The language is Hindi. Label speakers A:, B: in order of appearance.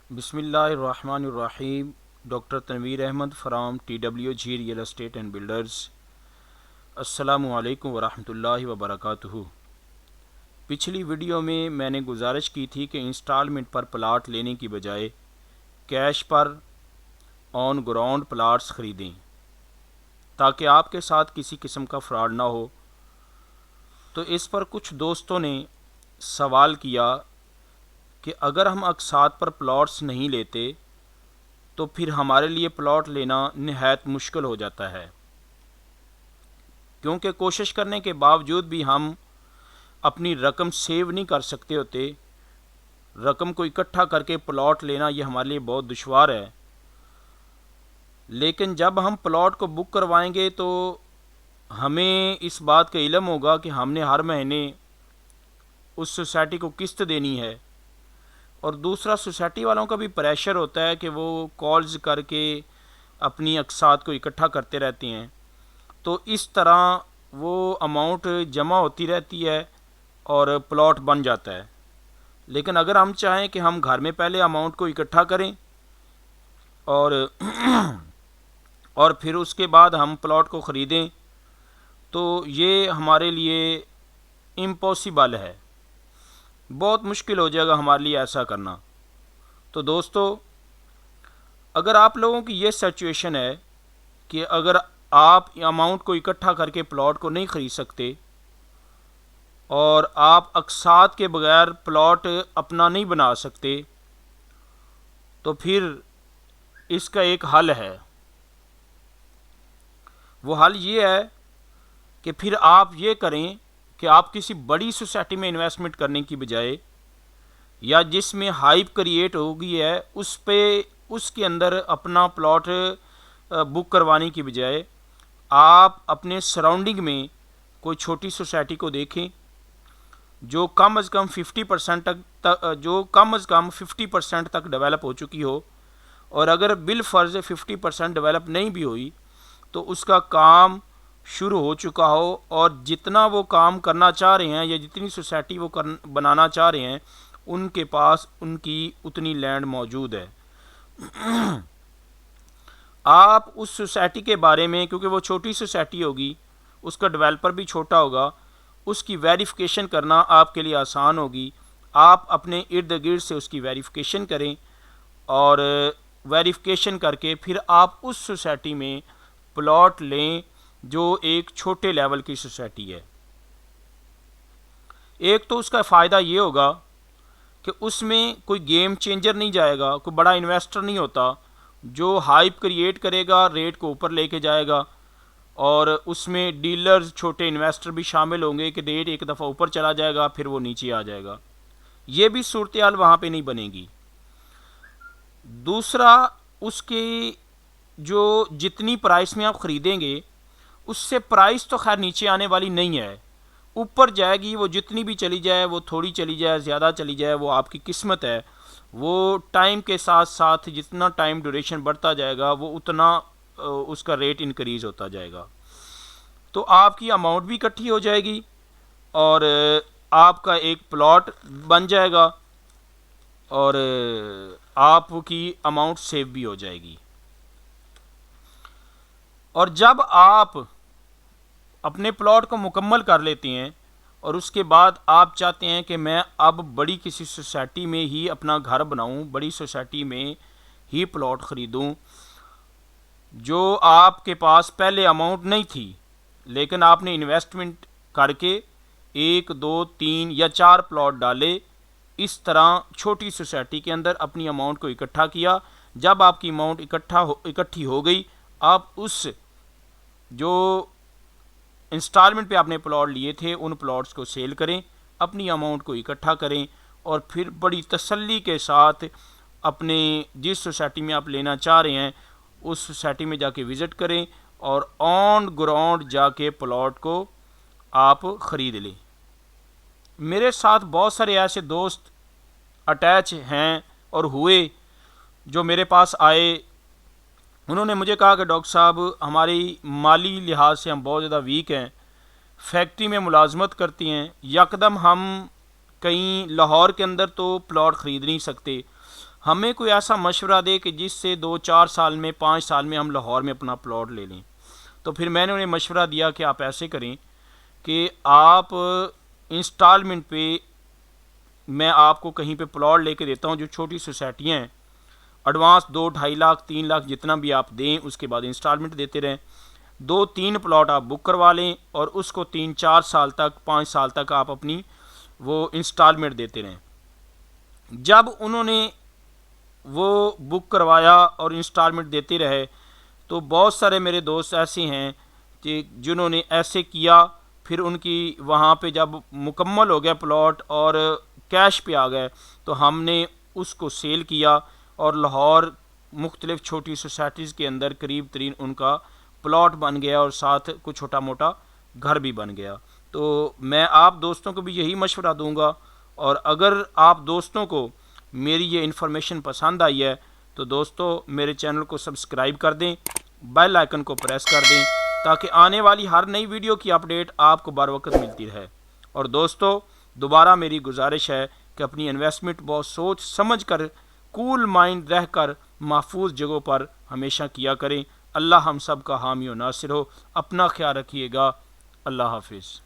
A: बिस्मिल्लाहिर्रहमानिर्रहीम। Doctor Tanveer Ahmed from TWG real estate and builders. अस्सलामु अलैकुम वरहमतुल्लाहि वबरकातुहू। पिछली वीडियो में मैंने गुजारिश की थी कि इंस्टॉलमेंट पर प्लाट लेने की बजाय कैश पर ऑन ग्राउंड प्लाट्स ख़रीदें ताकि आपके साथ किसी किस्म का फ्रॉड ना हो। तो इस पर कुछ दोस्तों ने सवाल किया कि अगर हम अक़सात पर प्लॉट्स नहीं लेते तो फिर हमारे लिए प्लॉट लेना निहायत मुश्किल हो जाता है, क्योंकि कोशिश करने के बावजूद भी हम अपनी रकम सेव नहीं कर सकते होते। रकम को इकट्ठा करके प्लॉट लेना ये हमारे लिए बहुत दुश्वार है। लेकिन जब हम प्लॉट को बुक करवाएंगे तो हमें इस बात का इल्म होगा कि हमने हर महीने उस सोसाइटी को किस्त देनी है, और दूसरा सोसाइटी वालों का भी प्रेशर होता है कि वो कॉल्स करके अपनी अक़सात को इकट्ठा करते रहते हैं। तो इस तरह वो अमाउंट जमा होती रहती है और प्लॉट बन जाता है। लेकिन अगर हम चाहें कि हम घर में पहले अमाउंट को इकट्ठा करें और और फिर उसके बाद हम प्लॉट को ख़रीदें तो ये हमारे लिए इम्पॉसिबल है, बहुत मुश्किल हो जाएगा हमारे लिए ऐसा करना। तो दोस्तों, अगर आप लोगों की ये सिचुएशन है कि अगर आप अमाउंट को इकट्ठा करके प्लॉट को नहीं ख़रीद सकते और आप अक़सात के बगैर प्लॉट अपना नहीं बना सकते, तो फिर इसका एक हल है। वो हल ये है कि फिर आप ये करें कि आप किसी बड़ी सोसाइटी में इन्वेस्टमेंट करने की बजाय, या जिसमें हाइप क्रिएट हो गई है उस पे उसके अंदर अपना प्लॉट बुक करवाने की बजाय, आप अपने सराउंडिंग में कोई छोटी सोसाइटी को देखें जो कम अज़ कम 50% तक डेवलप हो चुकी हो, और अगर बिल फ़र्ज़ 50% डेवलप नहीं भी हुई तो उसका काम शुरू हो चुका हो, और जितना वो काम करना चाह रहे हैं या जितनी सोसाइटी वो बनाना चाह रहे हैं उनके पास उनकी उतनी लैंड मौजूद है। आप उस सोसाइटी के बारे में, क्योंकि वो छोटी सोसाइटी होगी, उसका डेवलपर भी छोटा होगा, उसकी वेरिफिकेशन करना आपके लिए आसान होगी। आप अपने इर्द गिर्द से उसकी वेरिफिकेशन करें और वेरिफिकेशन करके फिर आप उस सोसाइटी में प्लॉट लें जो एक छोटे लेवल की सोसाइटी है। एक तो उसका फ़ायदा ये होगा कि उसमें कोई गेम चेंजर नहीं जाएगा, कोई बड़ा इन्वेस्टर नहीं होता जो हाइप क्रिएट करेगा, रेट को ऊपर लेके जाएगा, और उसमें डीलर्स, छोटे इन्वेस्टर भी शामिल होंगे कि रेट एक दफ़ा ऊपर चला जाएगा फिर वो नीचे आ जाएगा। ये भी सूरत हाल वहाँ पे नहीं बनेगी। दूसरा, उसकी जो जितनी प्राइस में आप ख़रीदेंगे उससे प्राइस तो खैर नीचे आने वाली नहीं है, ऊपर जाएगी। वो जितनी भी चली जाए, वो थोड़ी चली जाए, ज़्यादा चली जाए, वो आपकी किस्मत है। वो टाइम के साथ साथ जितना टाइम ड्यूरेशन बढ़ता जाएगा वो उतना उसका रेट इंक्रीज़ होता जाएगा। तो आपकी अमाउंट भी इकट्ठी हो जाएगी और आपका एक प्लॉट बन जाएगा और आपकी अमाउंट सेव भी हो जाएगी। और जब आप अपने प्लॉट को मुकम्मल कर लेते हैं और उसके बाद आप चाहते हैं कि मैं अब बड़ी किसी सोसाइटी में ही अपना घर बनाऊं, बड़ी सोसाइटी में ही प्लॉट ख़रीदूं, जो आपके पास पहले अमाउंट नहीं थी लेकिन आपने इन्वेस्टमेंट करके 1, 2, 3 या 4 प्लॉट डाले, इस तरह छोटी सोसाइटी के अंदर अपनी अमाउंट को इकट्ठा किया। जब आपकी अमाउंट इकट्ठी हो गई, आप उस जो इंस्टॉलमेंट पे आपने प्लॉट लिए थे उन प्लॉट्स को सेल करें, अपनी अमाउंट को इकट्ठा करें और फिर बड़ी तसल्ली के साथ अपने जिस सोसाइटी में आप लेना चाह रहे हैं उस सोसाइटी में जाके विज़िट करें और ऑन ग्राउंड जाके प्लॉट को आप ख़रीद लें। मेरे साथ बहुत सारे ऐसे दोस्त अटैच हैं और हुए जो मेरे पास आए। उन्होंने मुझे कहा कि डॉक्टर साहब, हमारी माली लिहाज से हम बहुत ज़्यादा वीक हैं, फैक्ट्री में मुलाजमत करती हैं, यकदम हम कहीं लाहौर के अंदर तो प्लॉट ख़रीद नहीं सकते, हमें कोई ऐसा मशवरा दे कि जिससे 2-4 साल में 5 साल में हम लाहौर में अपना प्लॉट ले लें। तो फिर मैंने उन्हें मशवरा दिया कि आप ऐसे करें कि आप इंस्टॉलमेंट पे, मैं आपको कहीं पे प्लॉट लेके देता हूँ जो छोटी सोसाइटियाँ हैं, एडवांस 2-2.5 लाख 3 लाख जितना भी आप दें, उसके बाद इंस्टॉलमेंट देते रहें। 2-3 प्लॉट आप बुक करवा लें और उसको 3-4 साल तक 5 साल तक आप अपनी वो इंस्टॉलमेंट देते रहें। जब उन्होंने वो बुक करवाया और इंस्टॉलमेंट देते रहे तो बहुत सारे मेरे दोस्त ऐसे हैं कि जिन्होंने ऐसे किया। फिर उनकी वहाँ पे जब मुकम्मल हो गया प्लॉट और कैश पे आ गए तो हमने उसको सेल किया और लाहौर मुख्तलिफ़ छोटी सोसाइटीज़ के अंदर करीब तरीन उनका प्लॉट बन गया और साथ कुछ छोटा मोटा घर भी बन गया। तो मैं आप दोस्तों को भी यही मशवरा दूंगा, और अगर आप दोस्तों को मेरी ये इन्फॉर्मेशन पसंद आई है तो दोस्तों मेरे चैनल को सब्सक्राइब कर दें, बेल आइकन को प्रेस कर दें ताकि आने वाली हर नई वीडियो की अपडेट आपको बर वक्त मिलती रहे। और दोस्तों दोबारा मेरी गुजारिश है कि अपनी इन्वेस्टमेंट बहुत सोच समझ कर, कूल माइंड रहकर महफूज जगहों पर हमेशा किया करें। अल्लाह हम सब का हामी और नासिर हो। अपना ख्याल रखिएगा। अल्लाह हाफिज़।